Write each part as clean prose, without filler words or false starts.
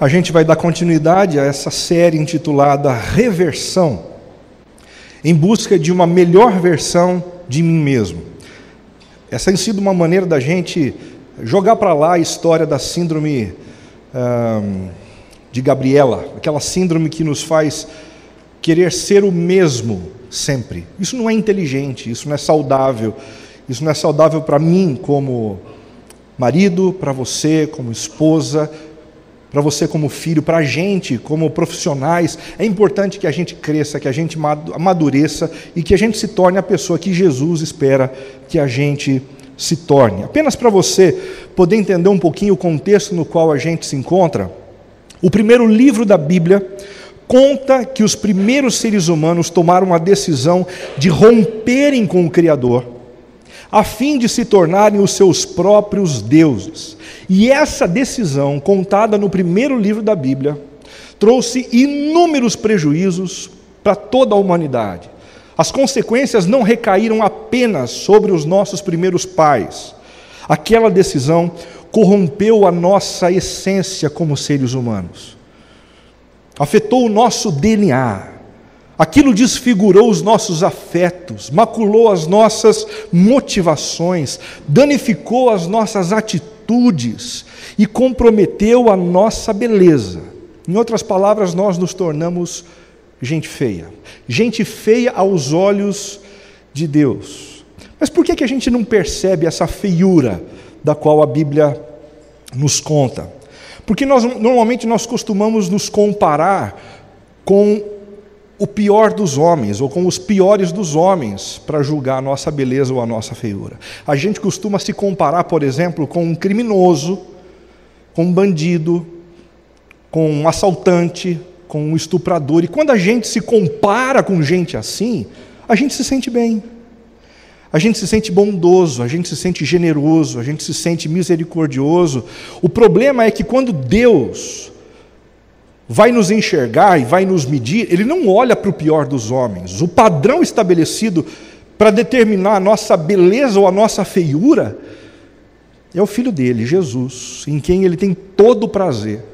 A gente vai dar continuidade a essa série intitulada Reversão, em busca de uma melhor versão de mim mesmo. Essa tem sido uma maneira da gente jogar para lá a história da síndrome de Gabriela, aquela síndrome que nos faz querer ser o mesmo sempre. Isso não é inteligente, isso não é saudável. Isso não é saudável para mim como marido, para você como esposa, para você como filho, para a gente como profissionais. É importante que a gente cresça, que a gente amadureça e que a gente se torne a pessoa que Jesus espera que a gente se torne. Apenas para você poder entender um pouquinho o contexto no qual a gente se encontra, o primeiro livro da Bíblia conta que os primeiros seres humanos tomaram a decisão de romperem com o Criador, a fim de se tornarem os seus próprios deuses. E essa decisão, contada no primeiro livro da Bíblia, trouxe inúmeros prejuízos para toda a humanidade. As consequências não recaíram apenas sobre os nossos primeiros pais. Aquela decisão corrompeu a nossa essência como seres humanos. Afetou o nosso DNA. Aquilo desfigurou os nossos afetos, maculou as nossas motivações, danificou as nossas atitudes e comprometeu a nossa beleza. Em outras palavras, nós nos tornamos gente feia. Gente feia aos olhos de Deus. Mas por que a gente não percebe essa feiura da qual a Bíblia nos conta? Porque normalmente nós costumamos nos comparar com o pior dos homens, ou com os piores dos homens, para julgar a nossa beleza ou a nossa feiura. A gente costuma se comparar, por exemplo, com um criminoso, com um bandido, com um assaltante, com um estuprador. E quando a gente se compara com gente assim, a gente se sente bem. A gente se sente bondoso, a gente se sente generoso, a gente se sente misericordioso. O problema é que quando Deus vai nos enxergar e vai nos medir, Ele não olha para o pior dos homens. O padrão estabelecido para determinar a nossa beleza ou a nossa feiura é o Filho dele, Jesus, em quem Ele tem todo o prazer.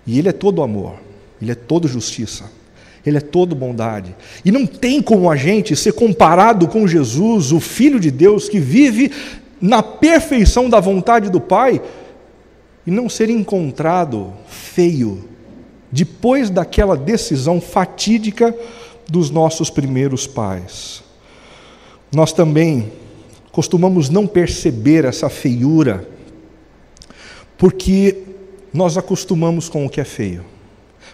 E Ele é todo amor, Ele é todo justiça, Ele é todo bondade. E não tem como a gente ser comparado com Jesus, o Filho de Deus, que vive na perfeição da vontade do Pai, e não ser encontrado feio, depois daquela decisão fatídica dos nossos primeiros pais. Nós também costumamos não perceber essa feiura, porque nós acostumamos com o que é feio.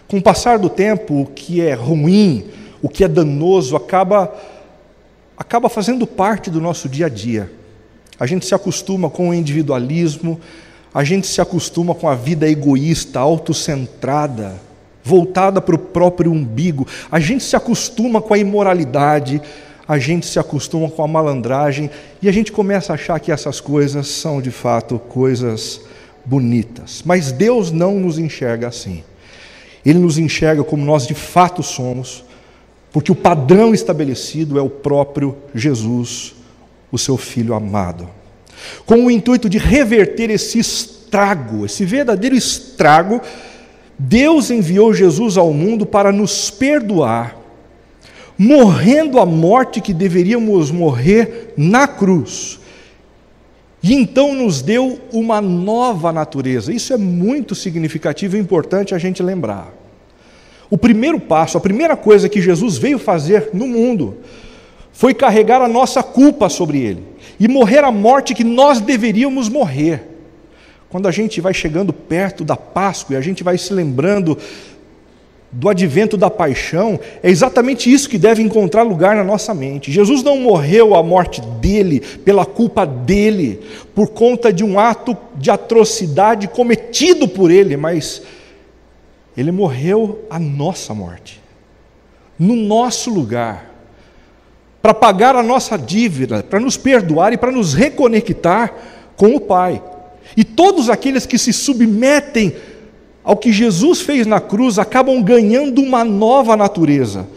Com o passar do tempo, o que é ruim, o que é danoso, acaba fazendo parte do nosso dia a dia. A gente se acostuma com o individualismo, a gente se acostuma com a vida egoísta, autocentrada, voltada para o próprio umbigo. A gente se acostuma com a imoralidade, a gente se acostuma com a malandragem e a gente começa a achar que essas coisas são de fato coisas bonitas. Mas Deus não nos enxerga assim. Ele nos enxerga como nós de fato somos, porque o padrão estabelecido é o próprio Jesus, o seu Filho amado. Com o intuito de reverter esse estrago, esse verdadeiro estrago, Deus enviou Jesus ao mundo para nos perdoar, morrendo a morte que deveríamos morrer na cruz. E então nos deu uma nova natureza. Isso é muito significativo e importante a gente lembrar. O primeiro passo, a primeira coisa que Jesus veio fazer no mundo, foi carregar a nossa culpa sobre Ele e morrer a morte que nós deveríamos morrer. Quando a gente vai chegando perto da Páscoa e a gente vai se lembrando do advento da paixão, é exatamente isso que deve encontrar lugar na nossa mente. Jesus não morreu a morte dele, pela culpa dele, por conta de um ato de atrocidade cometido por ele, mas ele morreu a nossa morte, no nosso lugar, para pagar a nossa dívida, para nos perdoar e para nos reconectar com o Pai. E todos aqueles que se submetem ao que Jesus fez na cruz acabam ganhando uma nova natureza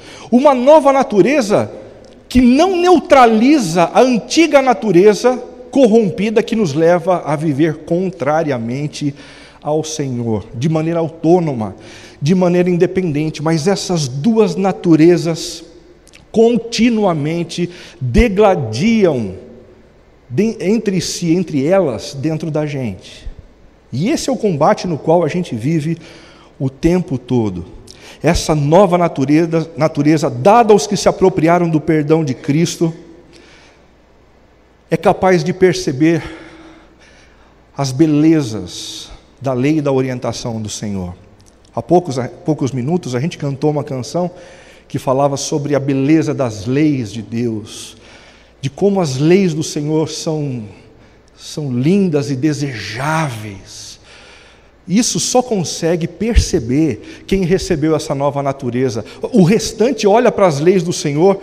que não neutraliza a antiga natureza corrompida que nos leva a viver contrariamente ao Senhor, de maneira autônoma, de maneira independente, mas essas duas naturezas continuamente degladiam entre si, entre elas, dentro da gente. E esse é o combate no qual a gente vive o tempo todo. Essa nova natureza dada aos que se apropriaram do perdão de Cristo, é capaz de perceber as belezas da lei e da orientação do Senhor. Há poucos minutos a gente cantou uma canção que falava sobre a beleza das leis de Deus, de como as leis do Senhor são lindas e desejáveis. Isso só consegue perceber quem recebeu essa nova natureza. O restante olha para as leis do Senhor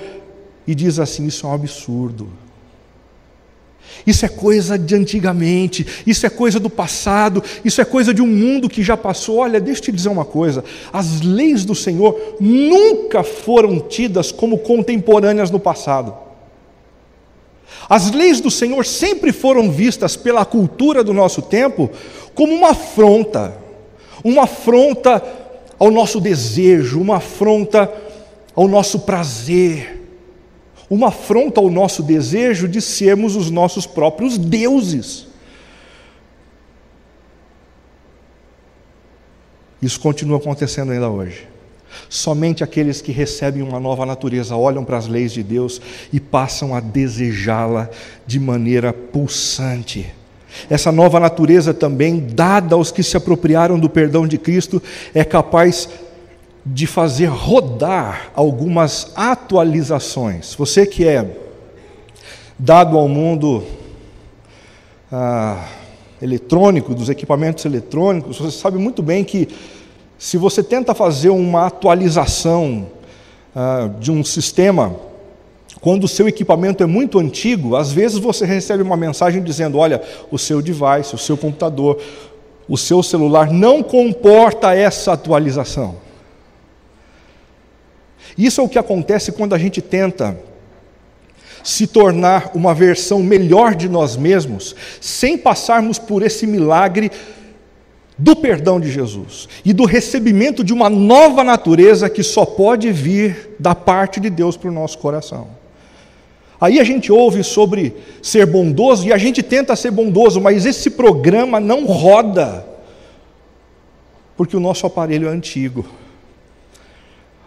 e diz assim: isso é um absurdo. Isso é coisa de antigamente, isso é coisa do passado, isso é coisa de um mundo que já passou. Olha, deixa eu te dizer uma coisa: as leis do Senhor nunca foram tidas como contemporâneas no passado. As leis do Senhor sempre foram vistas pela cultura do nosso tempo como uma afronta ao nosso desejo, uma afronta ao nosso prazer, uma afronta ao nosso desejo de sermos os nossos próprios deuses. Isso continua acontecendo ainda hoje. Somente aqueles que recebem uma nova natureza olham para as leis de Deus e passam a desejá-la de maneira pulsante. Essa nova natureza também, dada aos que se apropriaram do perdão de Cristo, é capaz de fazer rodar algumas atualizações. Você que é dado ao mundo eletrônico, dos equipamentos eletrônicos, você sabe muito bem que se você tenta fazer uma atualização de um sistema, quando o seu equipamento é muito antigo, às vezes você recebe uma mensagem dizendo: olha, o seu device, o seu computador, o seu celular não comporta essa atualização. Isso é o que acontece quando a gente tenta se tornar uma versão melhor de nós mesmos, sem passarmos por esse milagre do perdão de Jesus e do recebimento de uma nova natureza que só pode vir da parte de Deus para o nosso coração. Aí a gente ouve sobre ser bondoso e a gente tenta ser bondoso, mas esse programa não roda, porque o nosso aparelho é antigo.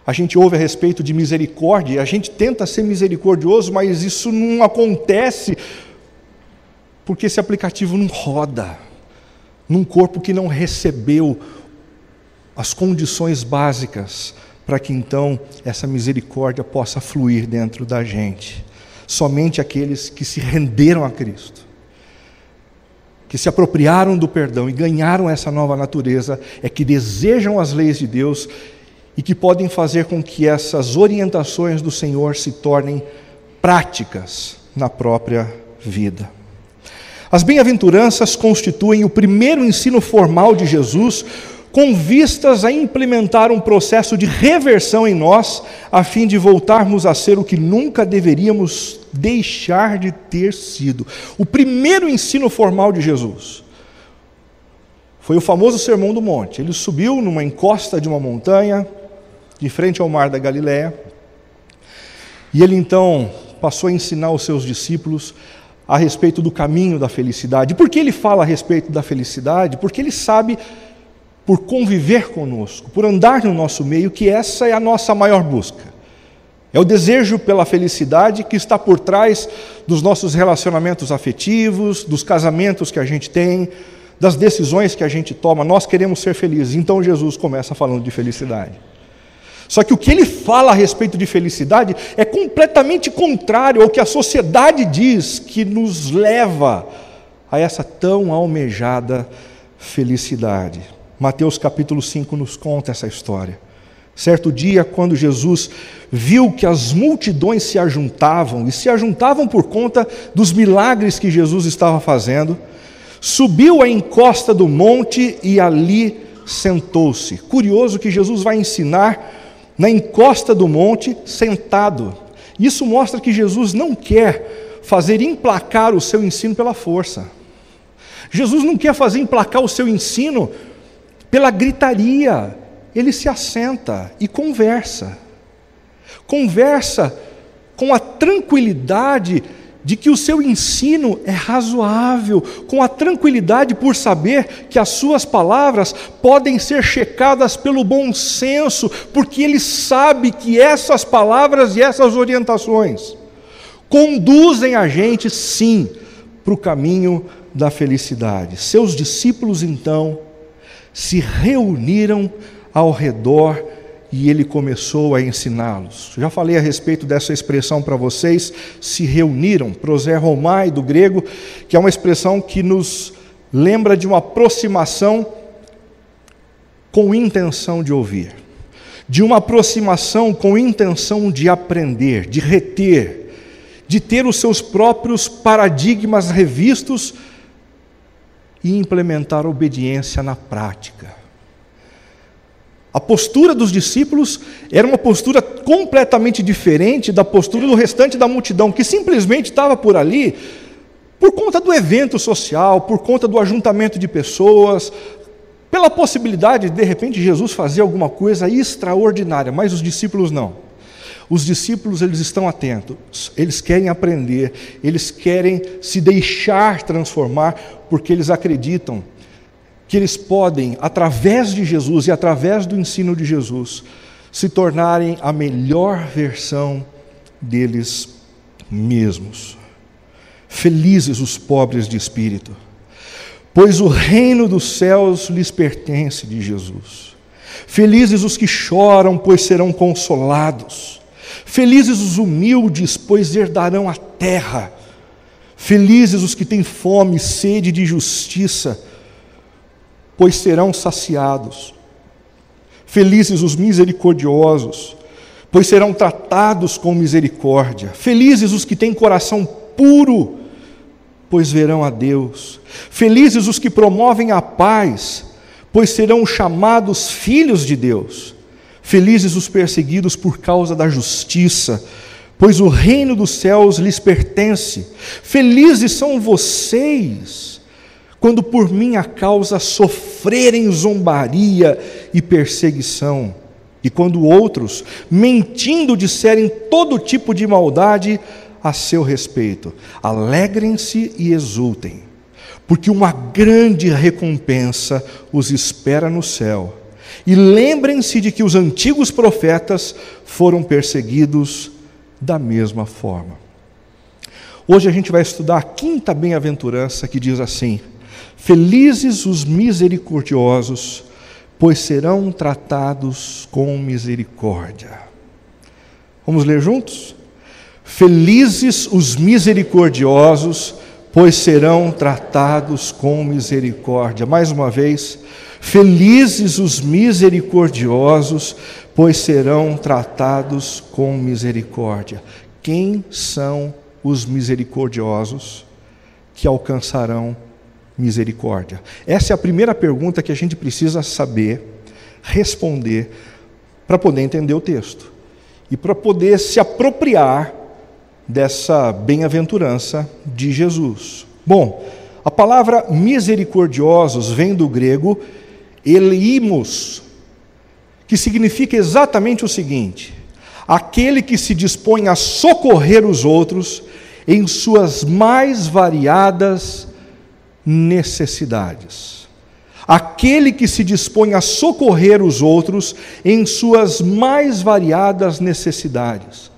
A gente ouve a respeito de misericórdia, a gente tenta ser misericordioso, mas isso não acontece, porque esse aplicativo não roda num corpo que não recebeu as condições básicas para que então essa misericórdia possa fluir dentro da gente. Somente aqueles que se renderam a Cristo, que se apropriaram do perdão e ganharam essa nova natureza, é que desejam as leis de Deus e que podem fazer com que essas orientações do Senhor se tornem práticas na própria vida. As bem-aventuranças constituem o primeiro ensino formal de Jesus, com vistas a implementar um processo de reversão em nós, a fim de voltarmos a ser o que nunca deveríamos deixar de ter sido. O primeiro ensino formal de Jesus foi o famoso Sermão do Monte. Ele subiu numa encosta de uma montanha, de frente ao mar da Galileia, e ele então passou a ensinar os seus discípulos a respeito do caminho da felicidade. Por que ele fala a respeito da felicidade? Porque ele sabe, por conviver conosco, por andar no nosso meio, que essa é a nossa maior busca. É o desejo pela felicidade que está por trás dos nossos relacionamentos afetivos, dos casamentos que a gente tem, das decisões que a gente toma. Nós queremos ser felizes. Então Jesus começa falando de felicidade. Só que o que ele fala a respeito de felicidade é completamente contrário ao que a sociedade diz que nos leva a essa tão almejada felicidade. Mateus capítulo 5 nos conta essa história. Certo dia, quando Jesus viu que as multidões se ajuntavam, e se ajuntavam por conta dos milagres que Jesus estava fazendo, subiu à encosta do monte e ali sentou-se. Curioso que Jesus vai ensinar na encosta do monte, sentado. Isso mostra que Jesus não quer fazer emplacar o seu ensino pela força. Jesus não quer fazer emplacar o seu ensino pela gritaria. Ele se assenta e conversa. Conversa com a tranquilidade de que o seu ensino é razoável, com a tranquilidade por saber que as suas palavras podem ser checadas pelo bom senso, porque ele sabe que essas palavras e essas orientações conduzem a gente, sim, para o caminho da felicidade. Seus discípulos, então, se reuniram ao redor e ele começou a ensiná-los. Já falei a respeito dessa expressão para vocês, se reuniram, proseromai do grego, que é uma expressão que nos lembra de uma aproximação com intenção de ouvir, de uma aproximação com intenção de aprender, de reter, de ter os seus próprios paradigmas revistos e implementar a obediência na prática. A postura dos discípulos era uma postura completamente diferente da postura do restante da multidão, que simplesmente estava por ali por conta do evento social, por conta do ajuntamento de pessoas, pela possibilidade de repente, Jesus fazer alguma coisa extraordinária, mas os discípulos não. Os discípulos, eles estão atentos, eles querem aprender, eles querem se deixar transformar, porque eles acreditam que eles podem, através de Jesus e através do ensino de Jesus, se tornarem a melhor versão deles mesmos. Felizes os pobres de espírito, pois o reino dos céus lhes pertence, de Jesus. Felizes os que choram, pois serão consolados. Felizes os humildes, pois herdarão a terra. Felizes os que têm fome e sede de justiça, pois serão saciados. Felizes os misericordiosos, pois serão tratados com misericórdia. Felizes os que têm coração puro, pois verão a Deus. Felizes os que promovem a paz, pois serão chamados filhos de Deus. Felizes os perseguidos por causa da justiça, pois o reino dos céus lhes pertence. Felizes são vocês quando por minha causa sofrerem zombaria e perseguição, e quando outros, mentindo, disserem todo tipo de maldade a seu respeito. Alegrem-se e exultem, porque uma grande recompensa os espera no céu. E lembrem-se de que os antigos profetas foram perseguidos da mesma forma. Hoje a gente vai estudar a quinta bem-aventurança, que diz assim: felizes os misericordiosos, pois serão tratados com misericórdia. Vamos ler juntos? Felizes os misericordiosos, pois serão tratados com misericórdia. Mais uma vez, felizes os misericordiosos, pois serão tratados com misericórdia. Quem são os misericordiosos que alcançarão misericórdia? Essa é a primeira pergunta que a gente precisa saber responder para poder entender o texto e para poder se apropriar dessa bem-aventurança de Jesus. Bom, a palavra misericordiosos vem do grego eleimos, que significa exatamente o seguinte: aquele que se dispõe a socorrer os outros em suas mais variadas necessidades. Aquele que se dispõe a socorrer os outros em suas mais variadas necessidades.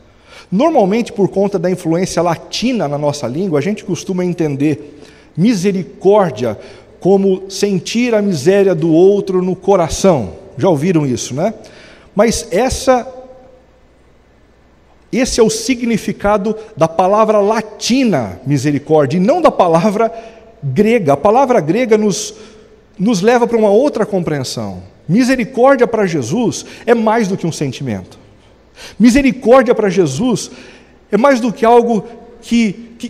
Normalmente, por conta da influência latina na nossa língua, a gente costuma entender misericórdia como sentir a miséria do outro no coração. Já ouviram isso, né? Mas esse é o significado da palavra latina misericórdia, e não da palavra grega. A palavra grega nos leva para uma outra compreensão. Misericórdia para Jesus é mais do que um sentimento. Misericórdia para Jesus é mais do que algo que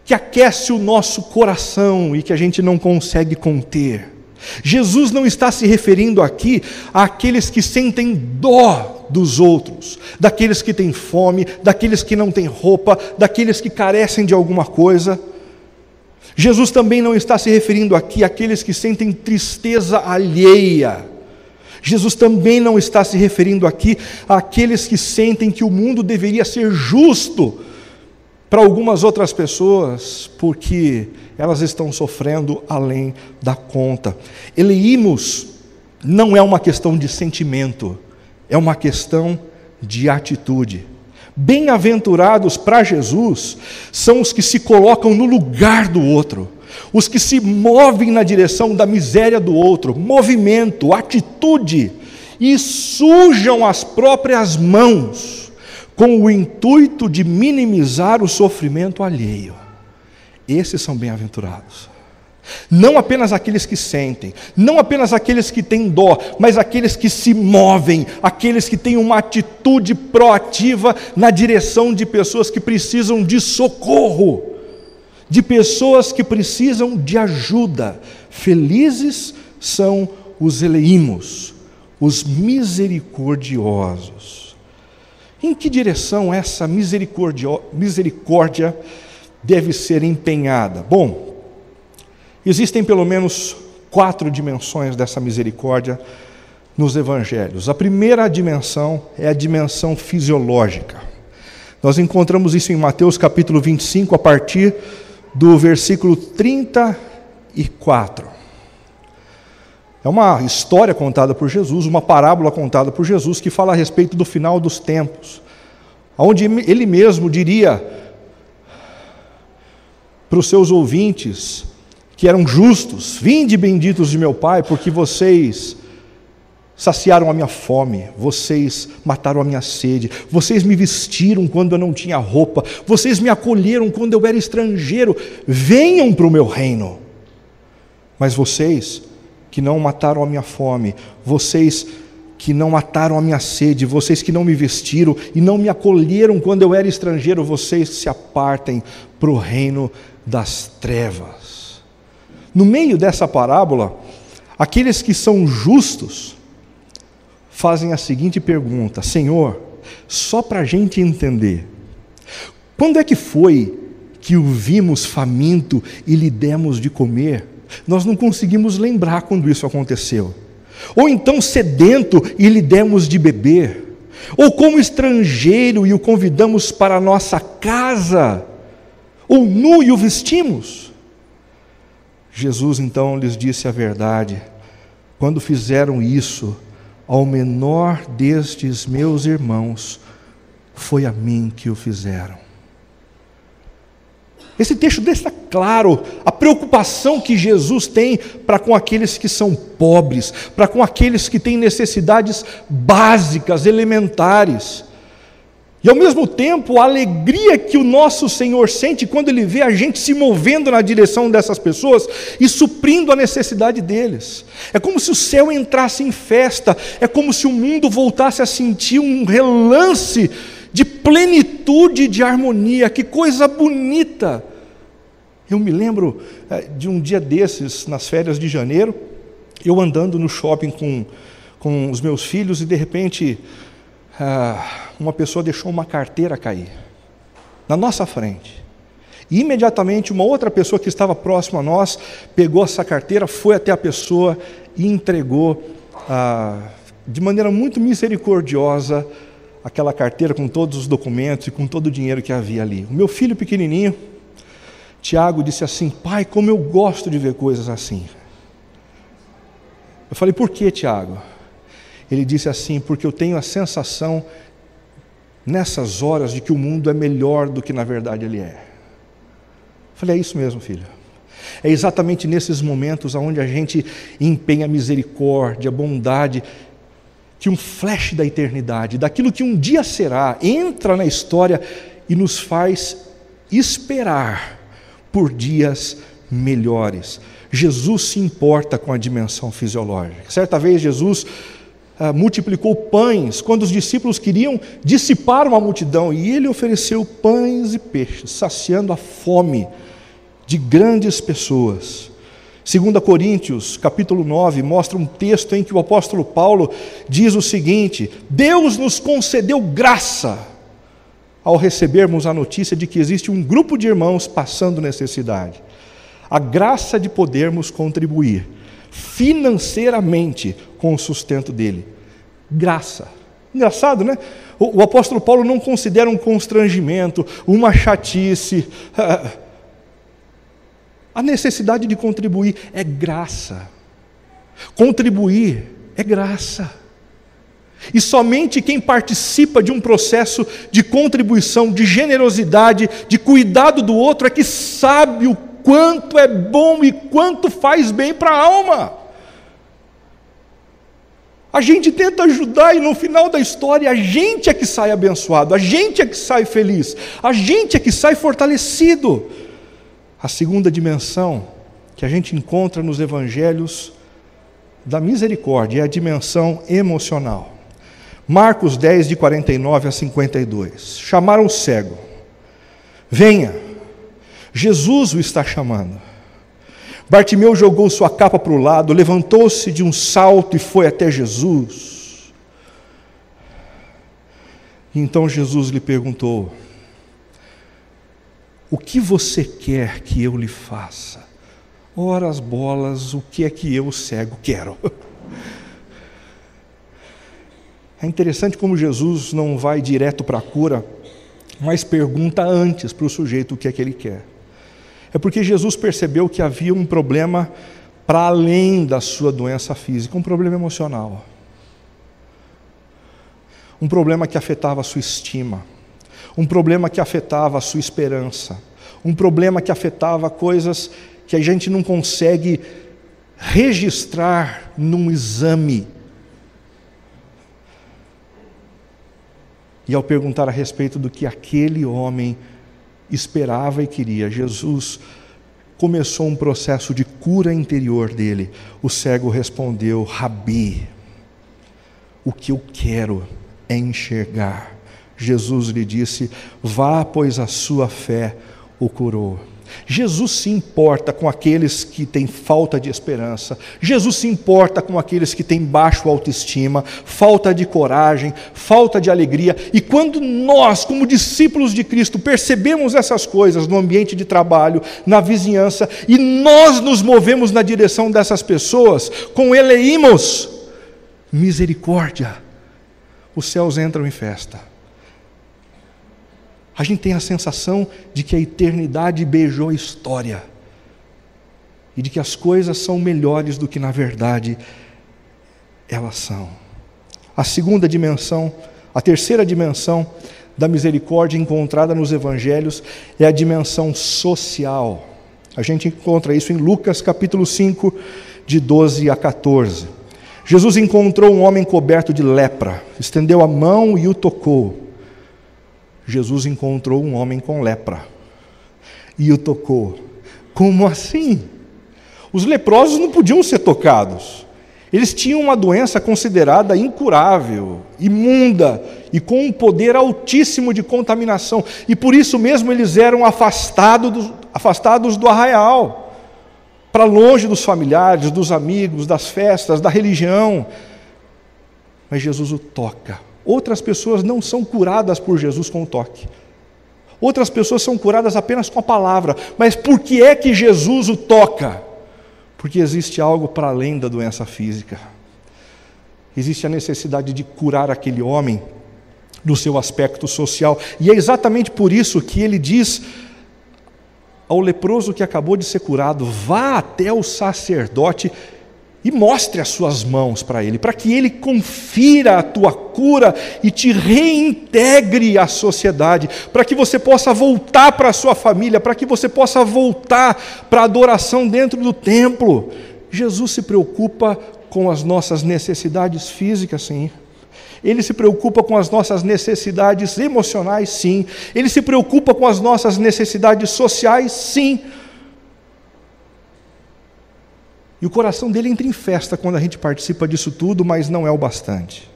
aquece o nosso coração e que a gente não consegue conter. Jesus não está se referindo aqui àqueles que sentem dó dos outros, daqueles que têm fome, daqueles que não têm roupa, daqueles que carecem de alguma coisa. Jesus também não está se referindo aqui àqueles que sentem tristeza alheia. Jesus também não está se referindo aqui àqueles que sentem que o mundo deveria ser justo para algumas outras pessoas, porque elas estão sofrendo além da conta. Eleímos não é uma questão de sentimento, é uma questão de atitude. Bem-aventurados para Jesus são os que se colocam no lugar do outro, os que se movem na direção da miséria do outro, movimento, atitude, e sujam as próprias mãos com o intuito de minimizar o sofrimento alheio. Esses são bem-aventurados. Não apenas aqueles que sentem, não apenas aqueles que têm dó, mas aqueles que se movem, aqueles que têm uma atitude proativa na direção de pessoas que precisam de socorro, de pessoas que precisam de ajuda. Felizes são os eleímos, os misericordiosos. Em que direção essa misericórdia deve ser empenhada? Bom, existem pelo menos 4 dimensões dessa misericórdia nos evangelhos. A primeira dimensão é a dimensão fisiológica. Nós encontramos isso em Mateus capítulo 25, a partir do versículo 34. É uma história contada por Jesus, uma parábola contada por Jesus, que fala a respeito do final dos tempos, onde ele mesmo diria para os seus ouvintes, que eram justos: vinde benditos de meu Pai, porque vocês saciaram a minha fome, vocês mataram a minha sede, vocês me vestiram quando eu não tinha roupa, vocês me acolheram quando eu era estrangeiro, venham para o meu reino. Mas vocês que não mataram a minha fome, vocês que não mataram a minha sede, vocês que não me vestiram e não me acolheram quando eu era estrangeiro, vocês se apartem para o reino das trevas. No meio dessa parábola, aqueles que são justos fazem a seguinte pergunta: Senhor, só para a gente entender, quando é que foi que o vimos faminto e lhe demos de comer? Nós não conseguimos lembrar quando isso aconteceu. Ou então sedento e lhe demos de beber? Ou como estrangeiro e o convidamos para a nossa casa? Ou nu e o vestimos? Jesus então lhes disse a verdade: quando fizeram isso ao menor destes meus irmãos, foi a mim que o fizeram. Esse texto deixa claro a preocupação que Jesus tem para com aqueles que são pobres, para com aqueles que têm necessidades básicas, elementares. E ao mesmo tempo, a alegria que o nosso Senhor sente quando Ele vê a gente se movendo na direção dessas pessoas e suprindo a necessidade deles. É como se o céu entrasse em festa, é como se o mundo voltasse a sentir um relance de plenitude e de harmonia. Que coisa bonita! Eu me lembro de um dia desses, nas férias de janeiro, eu andando no shopping com os meus filhos e de repente uma pessoa deixou uma carteira cair na nossa frente. E imediatamente uma outra pessoa que estava próxima a nós pegou essa carteira, foi até a pessoa e entregou de maneira muito misericordiosa aquela carteira com todos os documentos e com todo o dinheiro que havia ali. O meu filho pequenininho, Tiago, disse assim: pai, como eu gosto de ver coisas assim. Eu falei: por que, Tiago? Ele disse assim: porque eu tenho a sensação nessas horas de que o mundo é melhor do que na verdade ele é. Eu falei: é isso mesmo, filho. É exatamente nesses momentos onde a gente empenha misericórdia, bondade, que um flash da eternidade, daquilo que um dia será, entra na história e nos faz esperar por dias melhores. Jesus se importa com a dimensão fisiológica. Certa vez Jesus multiplicou pães quando os discípulos queriam dissipar uma multidão, e ele ofereceu pães e peixes, saciando a fome de grandes pessoas. 2 Coríntios, capítulo 9, mostra um texto em que o apóstolo Paulo diz o seguinte: Deus nos concedeu graça ao recebermos a notícia de que existe um grupo de irmãos passando necessidade. A graça de podermos contribuir financeiramente com o sustento dele. Graça. Engraçado, né? O apóstolo Paulo não considera um constrangimento, uma chatice. A necessidade de contribuir é graça. Contribuir é graça. E somente quem participa de um processo de contribuição, de generosidade, de cuidado do outro, é que sabe o quanto é bom e quanto faz bem para a alma. A gente tenta ajudar e no final da história a gente é que sai abençoado, a gente é que sai feliz, a gente é que sai fortalecido. A segunda dimensão que a gente encontra nos evangelhos da misericórdia é a dimensão emocional. Marcos 10, de 49 a 52. Chamaram o cego. Venha, Jesus o está chamando. Bartimeu jogou sua capa para o lado, levantou-se de um salto e foi até Jesus. E então Jesus lhe perguntou: o que você quer que eu lhe faça? Ora as bolas, o que é que eu, cego, quero? É interessante como Jesus não vai direto para a cura, mas pergunta antes para o sujeito o que é que ele quer. É porque Jesus percebeu que havia um problema para além da sua doença física, um problema emocional. Um problema que afetava a sua estima, um problema que afetava a sua esperança, um problema que afetava coisas que a gente não consegue registrar num exame. E ao perguntar a respeito do que aquele homem esperava e queria, Jesus começou um processo de cura interior dele. O cego respondeu: Rabi, o que eu quero é enxergar. Jesus lhe disse: vá, pois a sua fé o curou. Jesus se importa com aqueles que têm falta de esperança. Jesus se importa com aqueles que têm baixo autoestima, falta de coragem, falta de alegria. E quando nós, como discípulos de Cristo, percebemos essas coisas no ambiente de trabalho, na vizinhança, e nós nos movemos na direção dessas pessoas, com eleímos misericórdia, os céus entram em festa. A gente tem a sensação de que a eternidade beijou a história e de que as coisas são melhores do que na verdade elas são. A segunda dimensão, a terceira dimensão da misericórdia encontrada nos evangelhos é a dimensão social. A gente encontra isso em Lucas capítulo 5, de 12 a 14. Jesus encontrou um homem coberto de lepra, estendeu a mão e o tocou. Jesus encontrou um homem com lepra e o tocou. Como assim? Os leprosos não podiam ser tocados. Eles tinham uma doença considerada incurável, imunda e com um poder altíssimo de contaminação. E por isso mesmo eles eram afastados do arraial, para longe dos familiares, dos amigos, das festas, da religião. Mas Jesus o toca. Outras pessoas não são curadas por Jesus com o toque. Outras pessoas são curadas apenas com a palavra. Mas por que é que Jesus o toca? Porque existe algo para além da doença física. Existe a necessidade de curar aquele homem do seu aspecto social. E é exatamente por isso que ele diz ao leproso que acabou de ser curado: vá até o sacerdote e mostre as suas mãos para ele, para que ele confira a tua cura e te reintegre à sociedade, para que você possa voltar para a sua família, para que você possa voltar para a adoração dentro do templo. Jesus se preocupa com as nossas necessidades físicas, sim. Ele se preocupa com as nossas necessidades emocionais, sim. Ele se preocupa com as nossas necessidades sociais, sim. E o coração dele entra em festa quando a gente participa disso tudo, mas não é o bastante.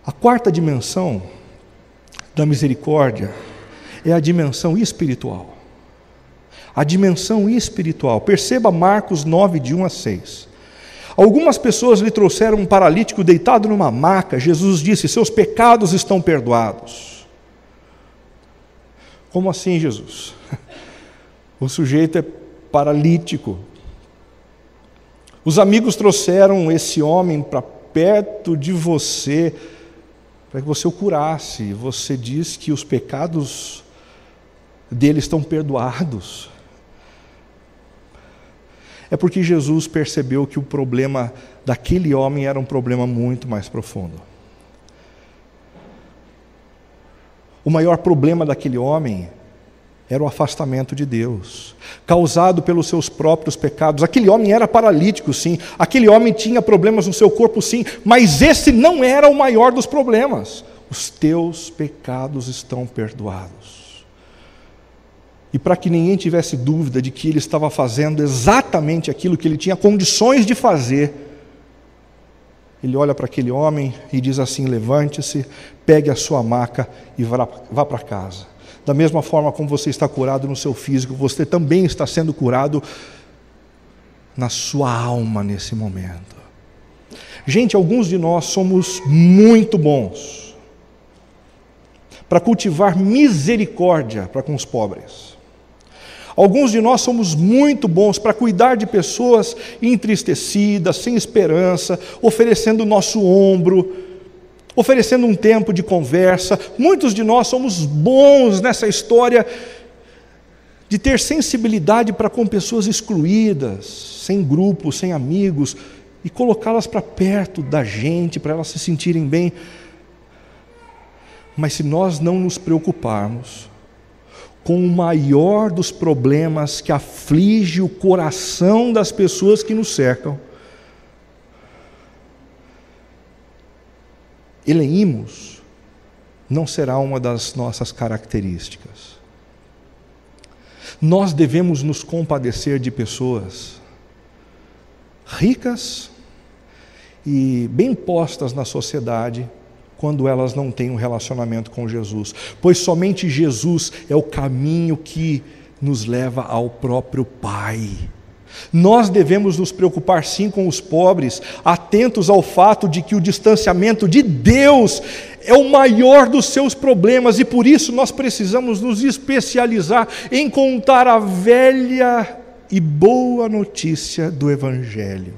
A quarta dimensão da misericórdia é a dimensão espiritual. A dimensão espiritual. Perceba Marcos 9, de 1 a 6. Algumas pessoas lhe trouxeram um paralítico deitado numa maca. Jesus disse: seus pecados estão perdoados. Como assim, Jesus? O sujeito é paralítico. Os amigos trouxeram esse homem para perto de você, para que você o curasse. Você diz que os pecados dele estão perdoados. É porque Jesus percebeu que o problema daquele homem era um problema muito mais profundo. O maior problema daquele homem era o afastamento de Deus, causado pelos seus próprios pecados. Aquele homem era paralítico, sim. Aquele homem tinha problemas no seu corpo, sim. Mas esse não era o maior dos problemas. Os teus pecados estão perdoados. E para que ninguém tivesse dúvida de que ele estava fazendo exatamente aquilo que ele tinha condições de fazer, ele olha para aquele homem e diz assim: levante-se, pegue a sua maca e vá para casa. Da mesma forma como você está curado no seu físico, você também está sendo curado na sua alma nesse momento. Gente, alguns de nós somos muito bons para cultivar misericórdia para com os pobres. Alguns de nós somos muito bons para cuidar de pessoas entristecidas, sem esperança, oferecendo o nosso ombro, oferecendo um tempo de conversa. Muitos de nós somos bons nessa história de ter sensibilidade para com pessoas excluídas, sem grupo, sem amigos, e colocá-las para perto da gente, para elas se sentirem bem. Mas se nós não nos preocuparmos com o maior dos problemas que aflige o coração das pessoas que nos cercam, eleímos não será uma das nossas características. Nós devemos nos compadecer de pessoas ricas e bem postas na sociedade, quando elas não têm um relacionamento com Jesus, pois somente Jesus é o caminho que nos leva ao próprio Pai. Nós devemos nos preocupar sim com os pobres, atentos ao fato de que o distanciamento de Deus é o maior dos seus problemas, e por isso nós precisamos nos especializar em contar a velha e boa notícia do Evangelho.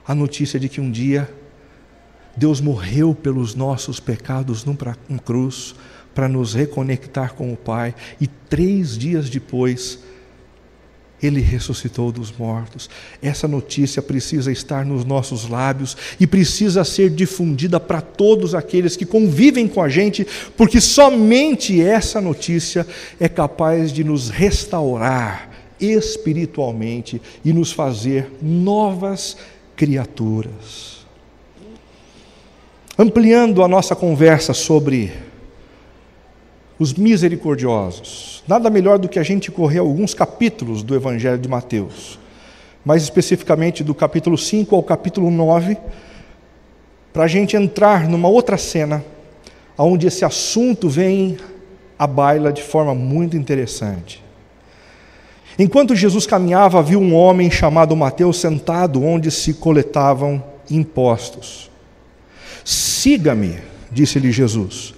A notícia de que um dia Deus morreu pelos nossos pecados numa cruz, para nos reconectar com o Pai, e 3 dias depois Ele ressuscitou dos mortos. Essa notícia precisa estar nos nossos lábios e precisa ser difundida para todos aqueles que convivem com a gente, porque somente essa notícia é capaz de nos restaurar espiritualmente e nos fazer novas criaturas. Ampliando a nossa conversa sobre os misericordiosos, nada melhor do que a gente correr alguns capítulos do Evangelho de Mateus, mais especificamente do capítulo 5 ao capítulo 9, para a gente entrar numa outra cena, onde esse assunto vem à baila de forma muito interessante. Enquanto Jesus caminhava, viu um homem chamado Mateus sentado onde se coletavam impostos. Siga-me, disse-lhe Jesus.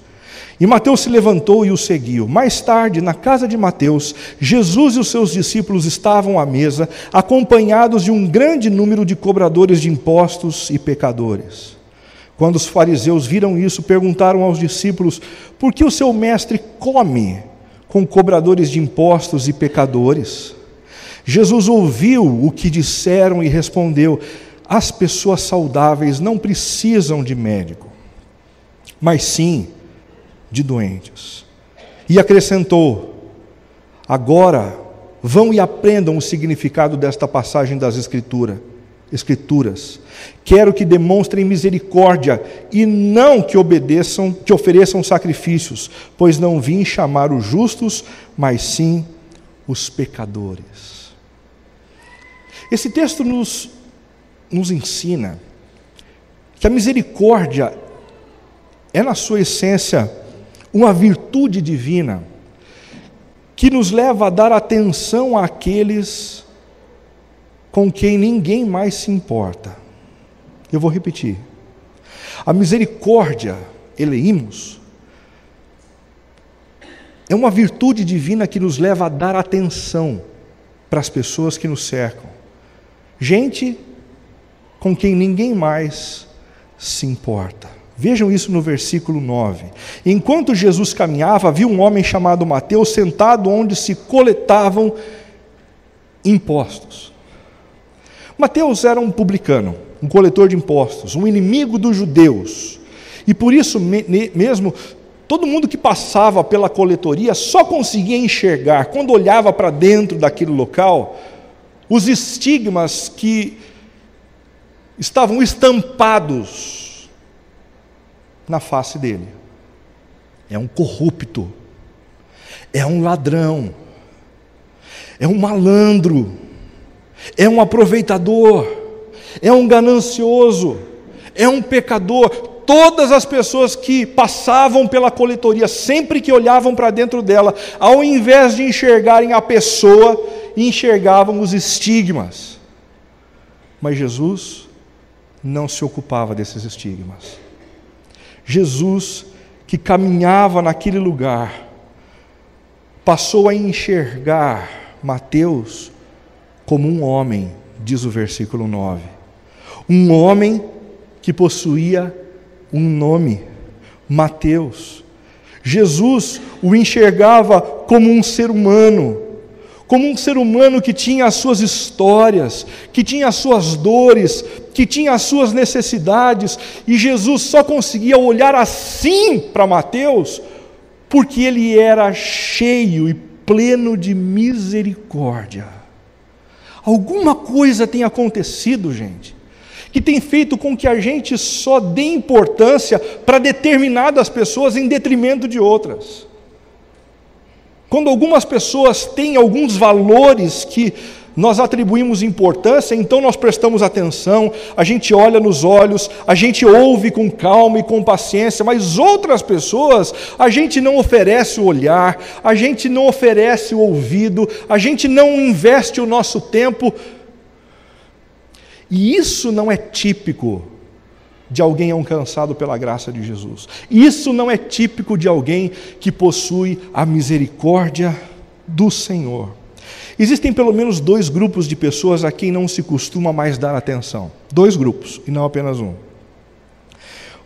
E Mateus se levantou e o seguiu. Mais tarde, na casa de Mateus, Jesus e os seus discípulos estavam à mesa, acompanhados de um grande número de cobradores de impostos e pecadores. Quando os fariseus viram isso, perguntaram aos discípulos: por que o seu mestre come com cobradores de impostos e pecadores? Jesus ouviu o que disseram e respondeu: as pessoas saudáveis não precisam de médico, mas sim de doentes. E acrescentou: agora vão e aprendam o significado desta passagem das Escrituras. Quero que demonstrem misericórdia e não que ofereçam sacrifícios, pois não vim chamar os justos, mas sim os pecadores. Esse texto nos ensina que a misericórdia é, na sua essência, uma virtude divina que nos leva a dar atenção àqueles com quem ninguém mais se importa. Eu vou repetir. A misericórdia, eleímos, É uma virtude divina que nos leva a dar atenção para as pessoas que nos cercam. Gente com quem ninguém mais se importa. Vejam isso no versículo 9. Enquanto Jesus caminhava, viu um homem chamado Mateus sentado onde se coletavam impostos. Mateus era um publicano, um coletor de impostos, um inimigo dos judeus. E por isso mesmo, todo mundo que passava pela coletoria só conseguia enxergar, quando olhava para dentro daquele local, os estigmas que estavam estampados na face dele. É um corrupto, é um ladrão, é um malandro, é um aproveitador, é um ganancioso, é um pecador. Todas as pessoas que passavam pela coletoria, sempre que olhavam para dentro dela, ao invés de enxergarem a pessoa, enxergavam os estigmas. Mas Jesus não se ocupava desses estigmas. Jesus, que caminhava naquele lugar, passou a enxergar Mateus como um homem, diz o versículo 9. Um homem que possuía um nome, Mateus. Jesus o enxergava como um ser humano que tinha as suas histórias, que tinha as suas dores, que tinha as suas necessidades, e Jesus só conseguia olhar assim para Mateus, porque ele era cheio e pleno de misericórdia. Alguma coisa tem acontecido, gente, que tem feito com que a gente só dê importância para determinadas pessoas em detrimento de outras. Quando algumas pessoas têm alguns valores que nós atribuímos importância, então nós prestamos atenção, a gente olha nos olhos, a gente ouve com calma e com paciência, mas outras pessoas, a gente não oferece o olhar, a gente não oferece o ouvido, a gente não investe o nosso tempo. E isso não é típico de alguém alcançado pela graça de Jesus. Isso não é típico de alguém que possui a misericórdia do Senhor. Existem pelo menos 2 grupos de pessoas a quem não se costuma mais dar atenção. 2 grupos, e não apenas um.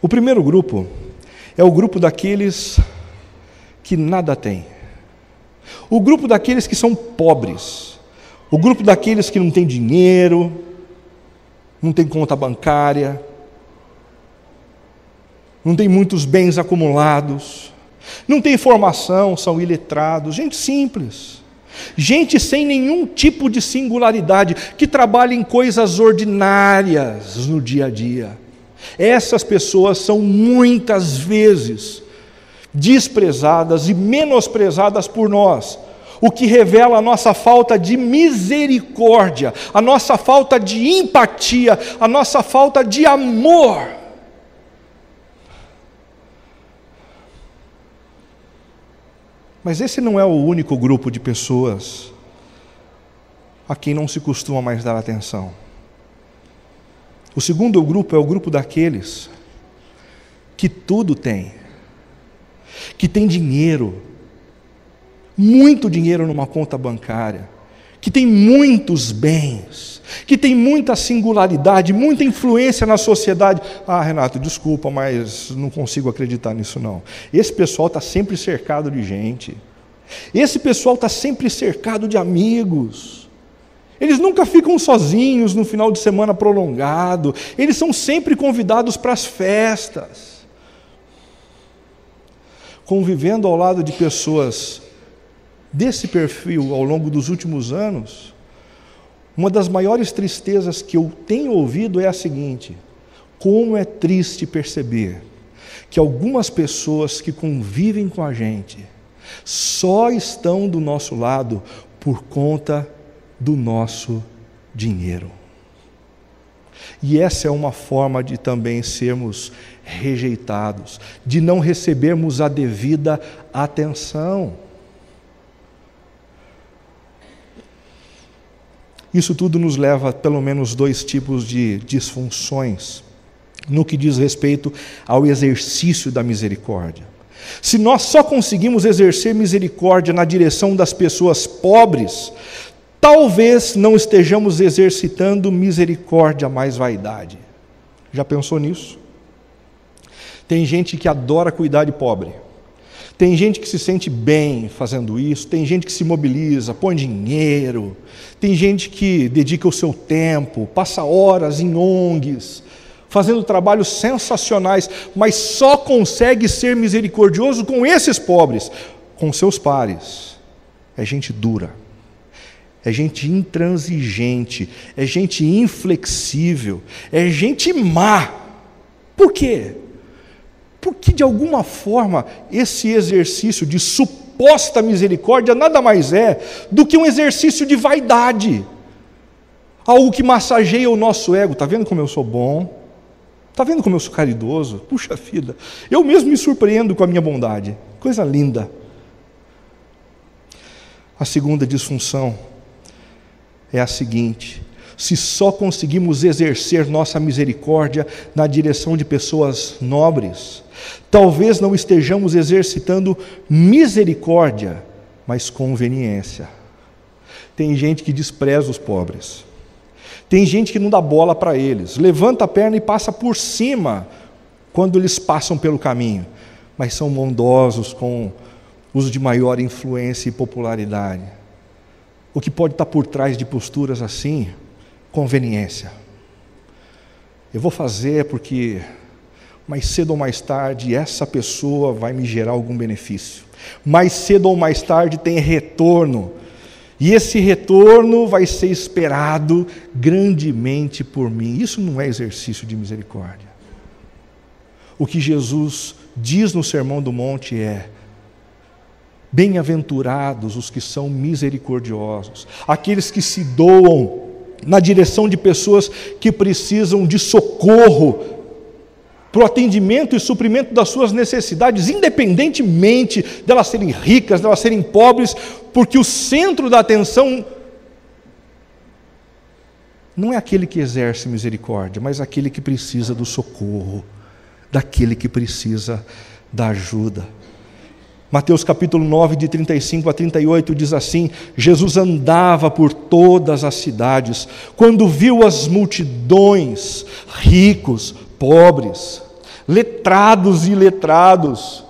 O primeiro grupo é o grupo daqueles que nada têm. O grupo daqueles que são pobres. O grupo daqueles que não têm dinheiro, não tem conta bancária, não tem muitos bens acumulados, não tem formação, são iletrados, gente simples, gente sem nenhum tipo de singularidade, que trabalha em coisas ordinárias no dia a dia. Essas pessoas são muitas vezes desprezadas e menosprezadas por nós, o que revela a nossa falta de misericórdia, a nossa falta de empatia, a nossa falta de amor. Mas esse não é o único grupo de pessoas a quem não se costuma mais dar atenção. O segundo grupo é o grupo daqueles que tudo tem, que tem dinheiro, muito dinheiro numa conta bancária, que tem muitos bens, que tem muita singularidade, muita influência na sociedade. Ah, Renato, desculpa, mas não consigo acreditar nisso não. Esse pessoal está sempre cercado de gente, esse pessoal está sempre cercado de amigos, eles nunca ficam sozinhos no final de semana prolongado, eles são sempre convidados para as festas. Convivendo ao lado de pessoas desse perfil ao longo dos últimos anos, uma das maiores tristezas que eu tenho ouvido é a seguinte: como é triste perceber que algumas pessoas que convivem com a gente só estão do nosso lado por conta do nosso dinheiro. E essa é uma forma de também sermos rejeitados, de não recebermos a devida atenção. Isso tudo nos leva a pelo menos 2 tipos de disfunções no que diz respeito ao exercício da misericórdia. Se nós só conseguimos exercer misericórdia na direção das pessoas pobres, talvez não estejamos exercitando misericórdia mais vaidade. Já pensou nisso? Tem gente que adora cuidar de pobre. Tem gente que se sente bem fazendo isso, tem gente que se mobiliza, põe dinheiro, tem gente que dedica o seu tempo, passa horas em ONGs, fazendo trabalhos sensacionais, mas só consegue ser misericordioso com esses pobres, com seus pares. É gente dura, é gente intransigente, é gente inflexível, é gente má. Por quê? Porque, de alguma forma, esse exercício de suposta misericórdia nada mais é do que um exercício de vaidade. Algo que massageia o nosso ego. Está vendo como eu sou bom? Está vendo como eu sou caridoso? Puxa vida, eu mesmo me surpreendo com a minha bondade. Coisa linda. A segunda disfunção é a seguinte: se só conseguimos exercer nossa misericórdia na direção de pessoas nobres, talvez não estejamos exercitando misericórdia, mas conveniência. Tem gente que despreza os pobres. Tem gente que não dá bola para eles. Levanta a perna e passa por cima quando eles passam pelo caminho. Mas são bondosos com os de maior influência e popularidade. O que pode estar por trás de posturas assim? Conveniência. Eu vou fazer porque mais cedo ou mais tarde essa pessoa vai me gerar algum benefício. Mais cedo ou mais tarde tem retorno. E esse retorno vai ser esperado grandemente por mim. Isso não é exercício de misericórdia. O que Jesus diz no Sermão do Monte é: bem-aventurados os que são misericordiosos, aqueles que se doam na direção de pessoas que precisam de socorro, para o atendimento e suprimento das suas necessidades, independentemente delas serem ricas, delas serem pobres, porque o centro da atenção não é aquele que exerce misericórdia, mas aquele que precisa do socorro, daquele que precisa da ajuda. Mateus capítulo 9, de 35 a 38, diz assim: Jesus andava por todas as cidades, quando viu as multidões, ricos, pobres, letrados e iletrados,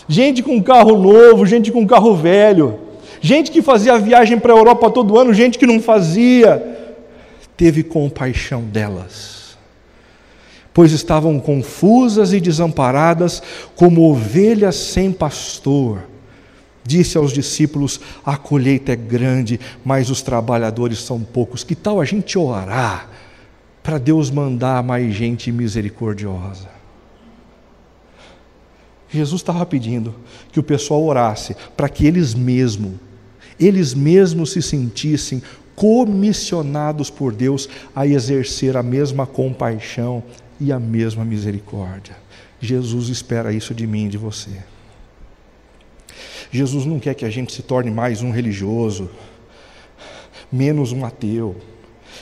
gente com carro novo, gente com carro velho, gente que fazia a viagem para a Europa todo ano, gente que não fazia, teve compaixão delas, pois estavam confusas e desamparadas, como ovelhas sem pastor. Disse aos discípulos: a colheita é grande, mas os trabalhadores são poucos. Que tal a gente orar para Deus mandar mais gente misericordiosa? Jesus estava pedindo que o pessoal orasse para que eles mesmos se sentissem comissionados por Deus a exercer a mesma compaixão e a mesma misericórdia. Jesus espera isso de mim e de você. Jesus não quer que a gente se torne mais um religioso, menos um ateu.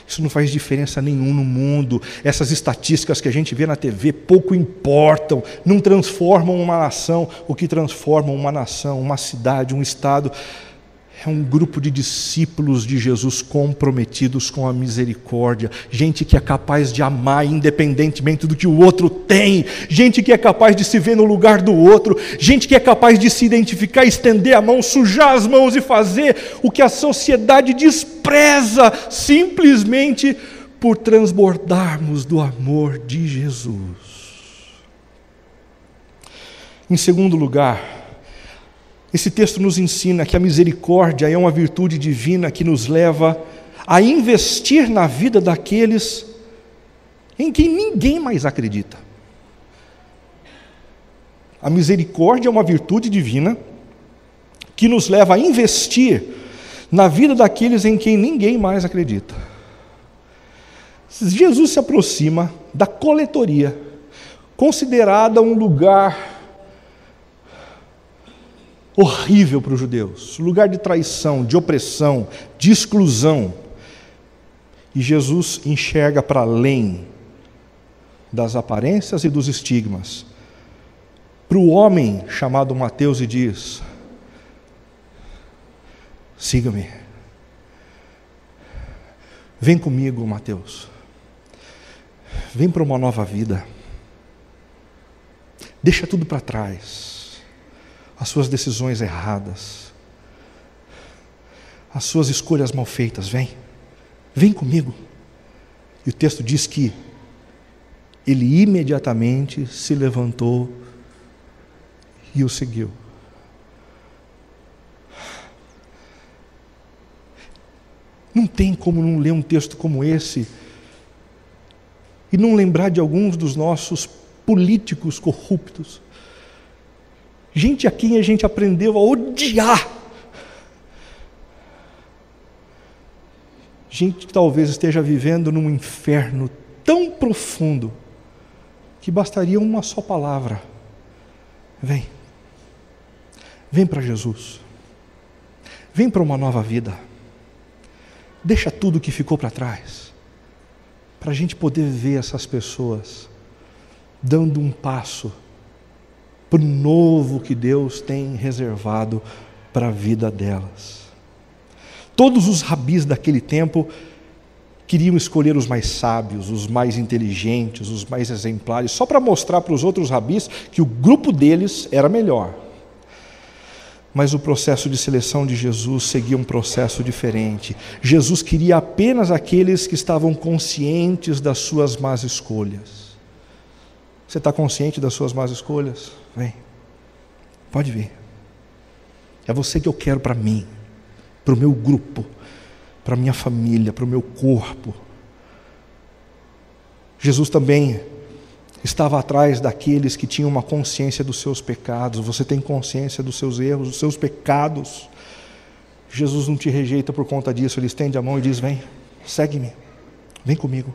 Isso não faz diferença nenhuma no mundo. Essas estatísticas que a gente vê na TV pouco importam, não transformam uma nação. O que transforma uma nação, uma cidade, um estado, é um grupo de discípulos de Jesus comprometidos com a misericórdia, gente que é capaz de amar independentemente do que o outro tem, gente que é capaz de se ver no lugar do outro, gente que é capaz de se identificar, estender a mão, sujar as mãos e fazer o que a sociedade despreza, simplesmente por transbordarmos do amor de Jesus. Em segundo lugar, esse texto nos ensina que a misericórdia é uma virtude divina que nos leva a investir na vida daqueles em quem ninguém mais acredita. A misericórdia é uma virtude divina que nos leva a investir na vida daqueles em quem ninguém mais acredita. Jesus se aproxima da coletoria, considerada um lugar horrível para os judeus, lugar de traição, de opressão, de exclusão. E Jesus enxerga para além das aparências e dos estigmas, para o homem chamado Mateus e diz: siga-me. Vem comigo, Mateus. Vem para uma nova vida. Deixa tudo para trás. As suas decisões erradas, as suas escolhas mal feitas. Vem comigo. E o texto diz que ele imediatamente se levantou e o seguiu. Não tem como não ler um texto como esse e não lembrar de alguns dos nossos políticos corruptos. Gente a quem a gente aprendeu a odiar. Gente que talvez esteja vivendo num inferno tão profundo que bastaria uma só palavra: vem para Jesus, vem para uma nova vida, deixa tudo que ficou para trás, para a gente poder ver essas pessoas dando um passo para o novo que Deus tem reservado para a vida delas. Todos os rabis daquele tempo queriam escolher os mais sábios, os mais inteligentes, os mais exemplares, só para mostrar para os outros rabis que o grupo deles era melhor. Mas o processo de seleção de Jesus seguia um processo diferente. Jesus queria apenas aqueles que estavam conscientes das suas más escolhas. Você está consciente das suas más escolhas? Vem, pode vir. É você que eu quero para mim, para o meu grupo, para a minha família, para o meu corpo. Jesus também estava atrás daqueles que tinham uma consciência dos seus pecados. Você tem consciência dos seus erros, dos seus pecados. Jesus não te rejeita por conta disso. Ele estende a mão e diz: vem, segue-me, vem comigo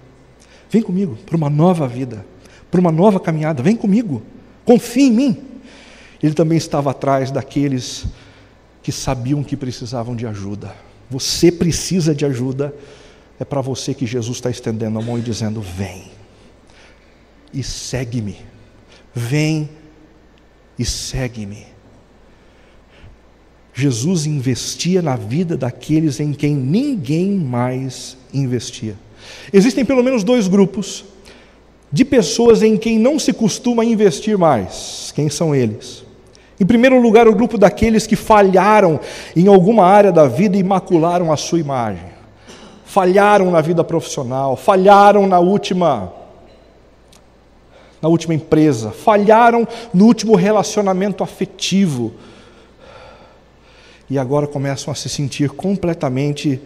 para uma nova vida, para uma nova caminhada, vem comigo, confia em mim. Ele também estava atrás daqueles que sabiam que precisavam de ajuda. Você precisa de ajuda. É para você que Jesus está estendendo a mão e dizendo: vem e segue-me, vem e segue-me. Jesus investia na vida daqueles em quem ninguém mais investia. Existem pelo menos dois grupos de pessoas em quem não se costuma investir mais. Quem são eles? Em primeiro lugar, o grupo daqueles que falharam em alguma área da vida e macularam a sua imagem. Falharam na vida profissional, falharam na última empresa, falharam no último relacionamento afetivo. E agora começam a se sentir completamente